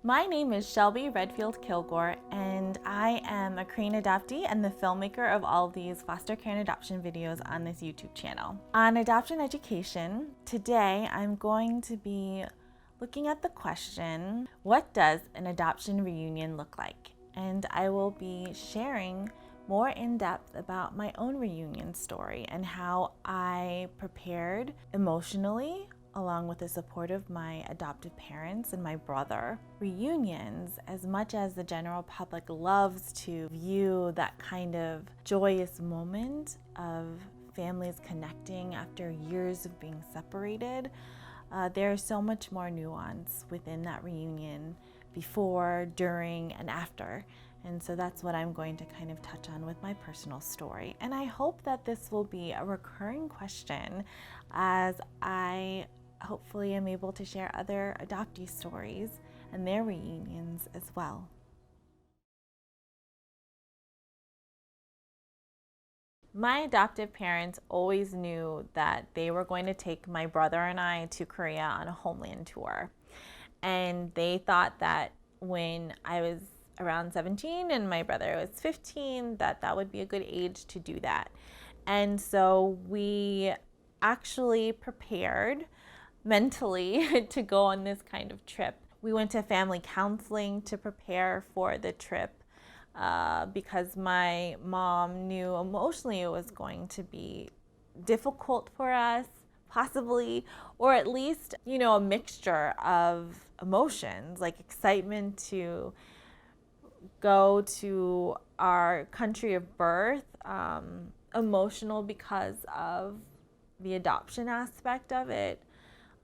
My name is Shelby Redfield Kilgore, and I am a Korean adoptee and the filmmaker of all of these foster care and adoption videos on this YouTube channel. On adoption education, today I'm going to be looking at the question, what does an adoption reunion look like? And I will be sharing more in depth about my own reunion story and how I prepared emotionally, along with the support of my adoptive parents and my brother. Reunions, as much as the general public loves to view that kind of joyous moment of families connecting after years of being separated, there's so much more nuance within that reunion before, during, and after. And so that's what I'm going to kind of touch on with my personal story. And I hope that this will be a recurring question as I hopefully am able to share other adoptee stories and their reunions as well. My adoptive parents always knew that they were going to take my brother and I to Korea on a homeland tour. And they thought that when I was around 17 and my brother was 15, that would be a good age to do that. And so we actually prepared mentally to go on this kind of trip. We went to family counseling to prepare for the trip because my mom knew emotionally it was going to be difficult for us, possibly, or at least, a mixture of emotions, like excitement to go to our country of birth, emotional because of the adoption aspect of it.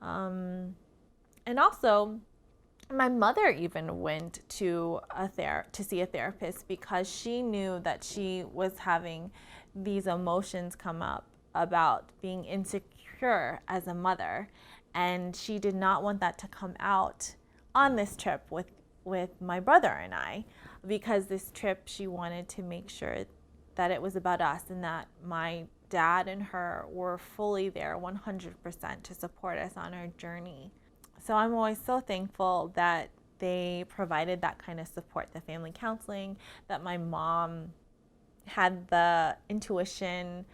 And also, my mother even went to see a therapist because she knew that she was having these emotions come up about being insecure as a mother, and she did not want that to come out on this trip with my brother and I, because this trip she wanted to make sure that it was about us and that my dad and her were fully there 100% to support us on our journey. So I'm always so thankful that they provided that kind of support, the family counseling, that my mom had the intuition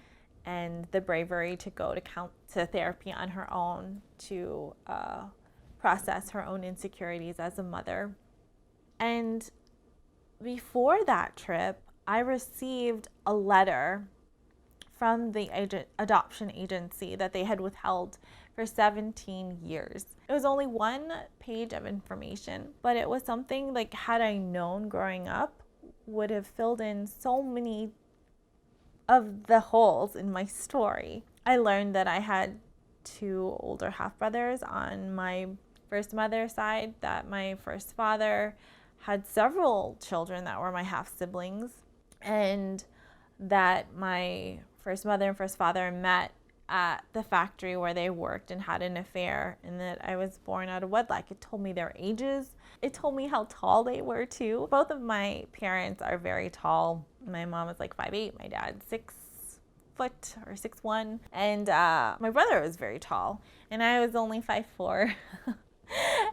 and the bravery to go to therapy on her own to process her own insecurities as a mother. And before that trip, I received a letter from the adoption agency that they had withheld for 17 years. It was only one page of information, but it was something like, had I known growing up, would have filled in so many of the holes in my story. I learned that I had two older half-brothers on my first mother's side, that my first father had several children that were my half-siblings, and that my first mother and first father met at the factory where they worked and had an affair, and that I was born out of wedlock. It told me their ages. It told me how tall they were too. Both of my parents are very tall. My mom was like 5'8", my dad 6 foot or 6'1", and my brother was very tall, and I was only 5'4".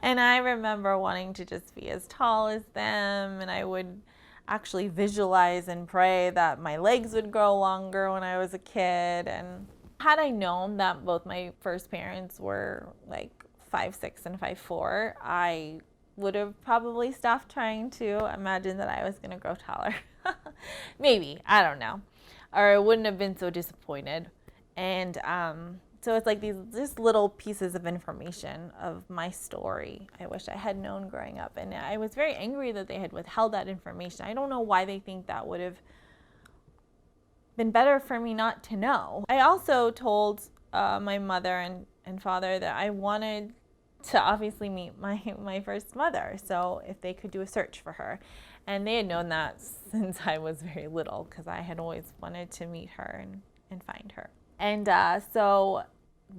And I remember wanting to just be as tall as them, and I would actually visualize and pray that my legs would grow longer when I was a kid. And had I known that both my first parents were like 5'6" and 5'4", I would have probably stopped trying to imagine that I was going to grow taller. Maybe, I don't know. Or I wouldn't have been so disappointed. And so it's like these just little pieces of information of my story I wish I had known growing up. And I was very angry that they had withheld that information. I don't know why they think that would have been better for me not to know. I also told my mother and father that I wanted to obviously meet my first mother, so if they could do a search for her. And they had known that since I was very little, because I had always wanted to meet her and find her. And so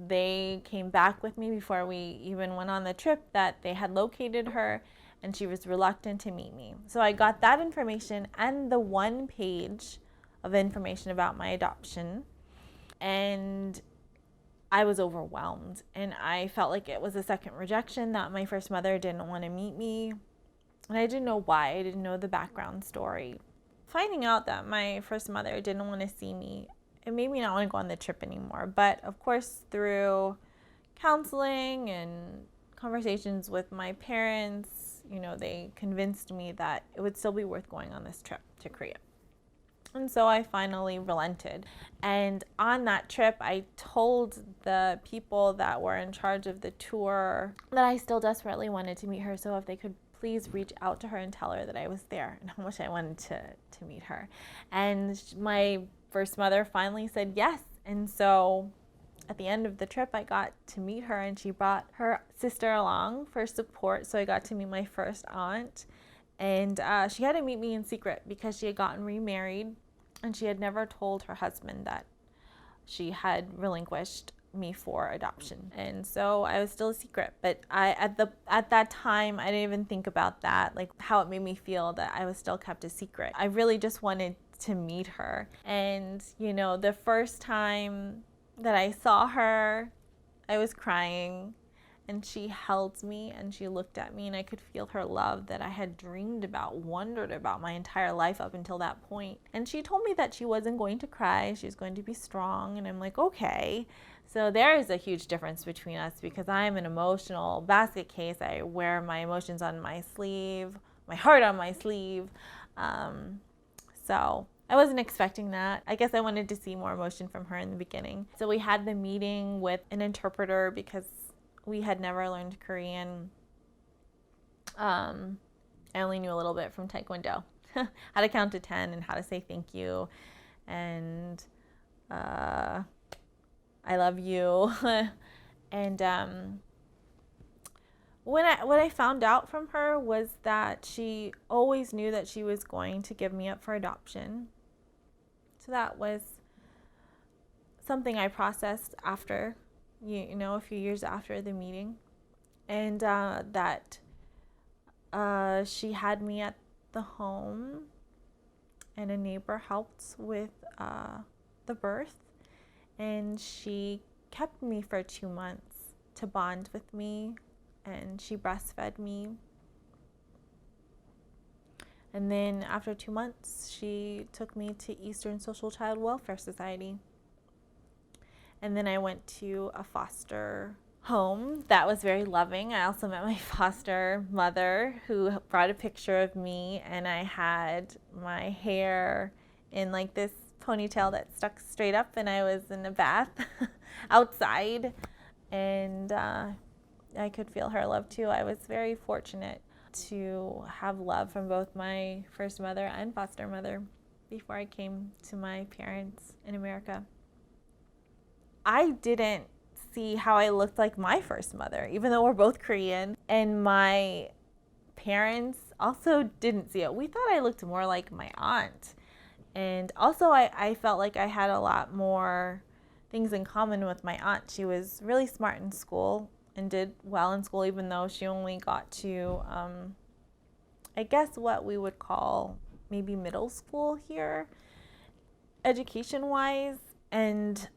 they came back with me before we even went on the trip that they had located her, and she was reluctant to meet me. So I got that information and the one page of information about my adoption, and I was overwhelmed. And I felt like it was a second rejection, that my first mother didn't want to meet me, And I didn't know why. I didn't know the background story. Finding out that my first mother didn't want to see me, it made me not want to go on the trip anymore. But of course, through counseling and conversations with my parents, they convinced me that it would still be worth going on this trip to Korea. And so I finally relented. And on that trip, I told the people that were in charge of the tour that I still desperately wanted to meet her. So if they could please reach out to her and tell her that I was there and how much I wanted to meet her. And my first mother finally said yes. And so at the end of the trip, I got to meet her, and she brought her sister along for support. So I got to meet my first aunt. And she had to meet me in secret because she had gotten remarried, and she had never told her husband that she had relinquished me for adoption. And so I was still a secret. But at that time, I didn't even think about that, like how it made me feel that I was still kept a secret. I really just wanted to meet her. And, the first time that I saw her, I was crying. And she held me and she looked at me, and I could feel her love that I had dreamed about, wondered about my entire life up until that point. And she told me that she wasn't going to cry, she was going to be strong. And I'm like, okay. So there is a huge difference between us, because I am an emotional basket case. I wear my emotions on my sleeve, my heart on my sleeve. So I wasn't expecting that. I guess I wanted to see more emotion from her in the beginning. So we had the meeting with an interpreter because we had never learned Korean. I only knew a little bit from Taekwondo, how to count to 10 and how to say thank you and I love you. And what I found out from her was that she always knew that she was going to give me up for adoption. So that was something I processed after, a few years after the meeting. And that she had me at the home, and a neighbor helped with the birth. And she kept me for 2 months to bond with me, and she breastfed me. And then after 2 months, she took me to Eastern Social Child Welfare Society. And then I went to a foster home that was very loving. I also met my foster mother, who brought a picture of me, and I had my hair in like this ponytail that stuck straight up, and I was in a bath outside, and I could feel her love too. I was very fortunate to have love from both my first mother and foster mother before I came to my parents in America. I didn't see how I looked like my first mother, even though we're both Korean, and my parents also didn't see it. We thought I looked more like my aunt. And also I felt like I had a lot more things in common with my aunt. She was really smart in school and did well in school, even though she only got to, I guess what we would call maybe middle school here, education-wise. And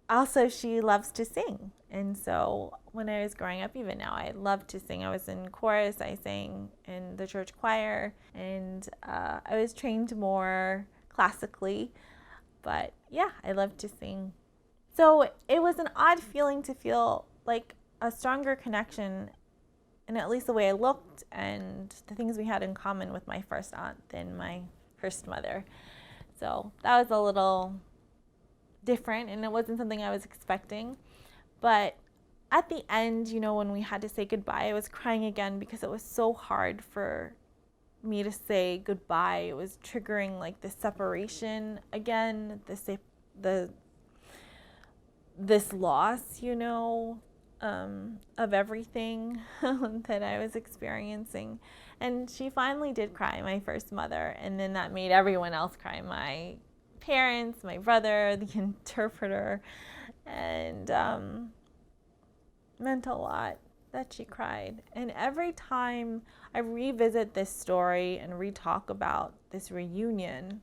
also she loves to sing. And so when I was growing up, even now, I loved to sing. I was in chorus, I sang in the church choir, and I was trained more classically. But yeah, I loved to sing. So it was an odd feeling to feel like a stronger connection, and at least the way I looked and the things we had in common with my first aunt than my first mother. So that was a little different, and it wasn't something I was expecting. But at the end, when we had to say goodbye, I was crying again because it was so hard for me to say goodbye. It was triggering like the separation again, this loss, of everything that I was experiencing. And she finally did cry, my first mother, and then that made everyone else cry, my parents, my brother, the interpreter, and meant a lot that she cried. And every time I revisit this story and re-talk about this reunion,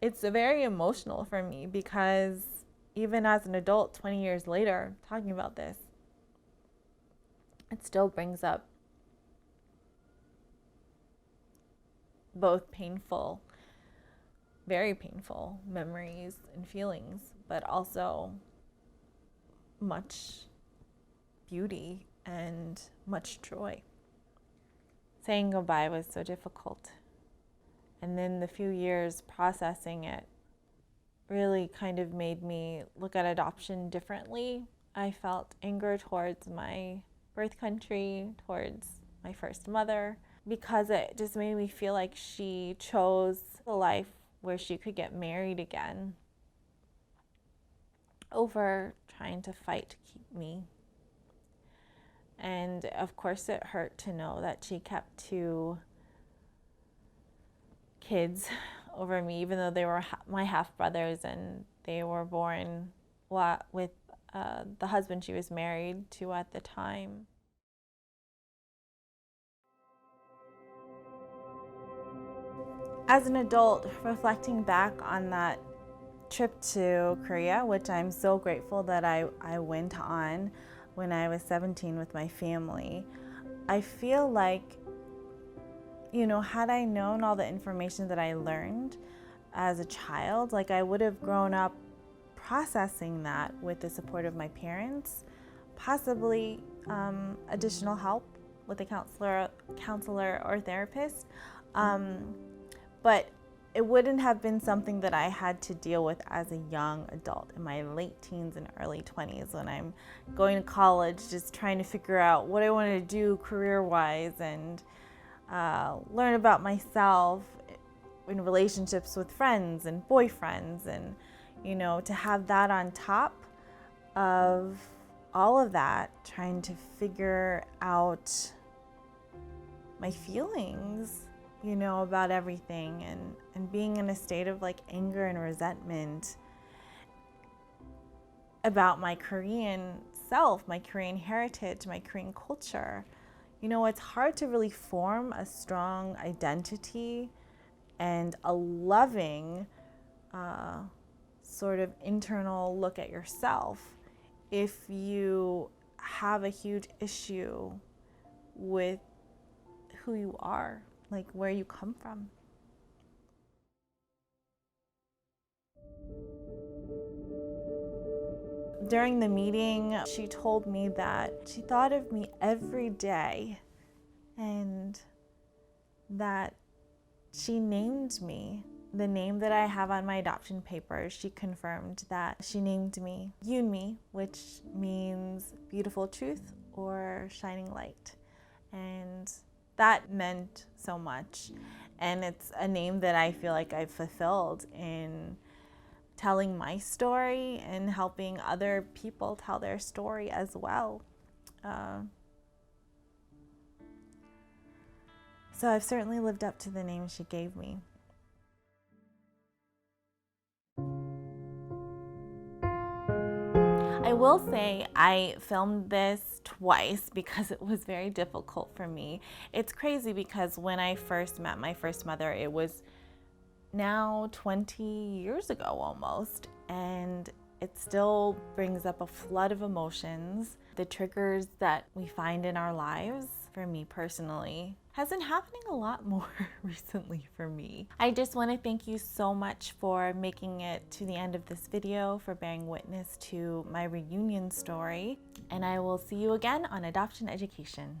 it's very emotional for me, because even as an adult 20 years later talking about this, it still brings up both painful, very painful memories and feelings, but also much beauty and much joy. Saying goodbye was so difficult. And then the few years processing it really kind of made me look at adoption differently. I felt anger towards my birth country, towards my first mother, because it just made me feel like she chose a life where she could get married again over trying to fight to keep me. And of course it hurt to know that she kept 2 kids over me, even though they were my half brothers, and they were born with the husband she was married to at the time. As an adult, reflecting back on that trip to Korea, which I'm so grateful that I went on when I was 17 with my family, I feel like, you know, had I known all the information that I learned as a child, like I would have grown up processing that with the support of my parents, possibly additional help with a counselor or therapist. But it wouldn't have been something that I had to deal with as a young adult in my late teens and early 20s, when I'm going to college, just trying to figure out what I want to do career-wise and learn about myself in relationships with friends and boyfriends, and, you know, to have that on top of all of that, trying to figure out my feelings, you know, about everything, and being in a state of like anger and resentment about my Korean self, my Korean heritage, my Korean culture. You know, it's hard to really form a strong identity and a loving sort of internal look at yourself if you have a huge issue with who you are, like where you come from. During the meeting, she told me that she thought of me every day, and that she named me. The name that I have on my adoption papers, she confirmed that she named me Yoonmi, which means beautiful truth or shining light. And that meant so much. And it's a name that I feel like I've fulfilled in telling my story and helping other people tell their story as well. So I've certainly lived up to the name she gave me. I will say I filmed this twice because it was very difficult for me. It's crazy because when I first met my first mother, it was now 20 years ago almost, and it still brings up a flood of emotions. The triggers that we find in our lives, for me personally, has been happening a lot more recently for me. I just want to thank you so much for making it to the end of this video, for bearing witness to my reunion story, and I will see you again on Adoption Education.